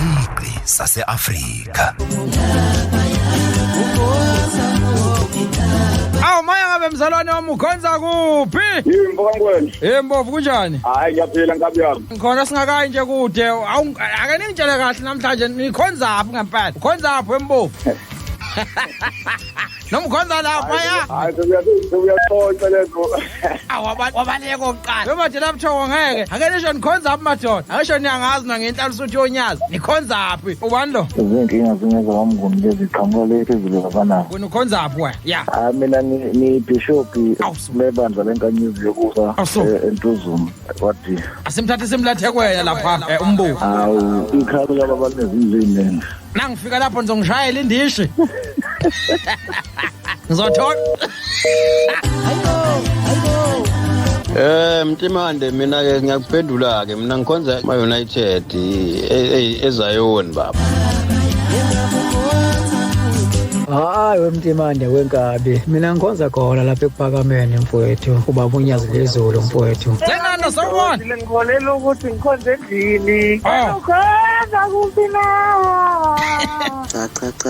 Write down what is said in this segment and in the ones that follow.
isigqi sase-Afrika. Awu maya ngabe mzalwane wami ukhonza kuphi? Yimbo kaNgwenya. Yembovu kunjani? Hayi ngiyaphila nkabi yami. Ngikhona singakayi nje kude. Awu ake ningitshele kahle namhlanje nikhonzaphi ngempela? Ukhonzaphi wembovu? Nomkhonza lapha ya. Hayi sekuyaxoxa lezo. Wabaleka oqala. Noma nje lapho ngeke. Ake nisho nikhonzaphi madoda? Akesho niyangazi na ngenhlalo suthi yonyazi. Nikhonzaphi? Ubani lo? Izinkinga zingeza wamnguni lezi qhamuka lethu ezilokana. Wena ukhonzaphi wena? Ya. Mina ni bishop lebandla lenkanyezi yokusa eNtuzuma. Wathi asimthathe simlethe kwena lapha umbuku. Hawu ikhalo laba banezindlini. Nangifika lapho ngizongishayela indishi. Ngizothola. Mtimande mina ke ngiyakuphendula ke mina ngikhonza ma-United ezayoni baba. Hayi wemtimande wenkabi mina ngikhonza khona lapha ekuphakameni mfowethu ubaba uNyazi lezulu mfowethu. Senana sawubona. Ngikholela ukuthi ngikhonze endlini. Ukhonza kuphi na? Cha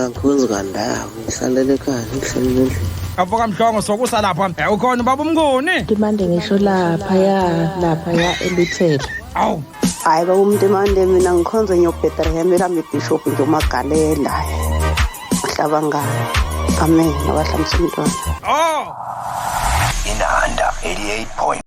ngikhonza kandawo ngihlalele ekhaya ngihlalele endlini. Avuka mhlongo sokusa lapha. Ukhona baba umnguni? Timande ngisho lapha ya elithele. Awu. Hayi baba umtimande mina ngikhonza nyoBethlehem elami bishop nje uMagalela. Hlabangani. Amen. Nabahlamisa umntwana. Inanda 88.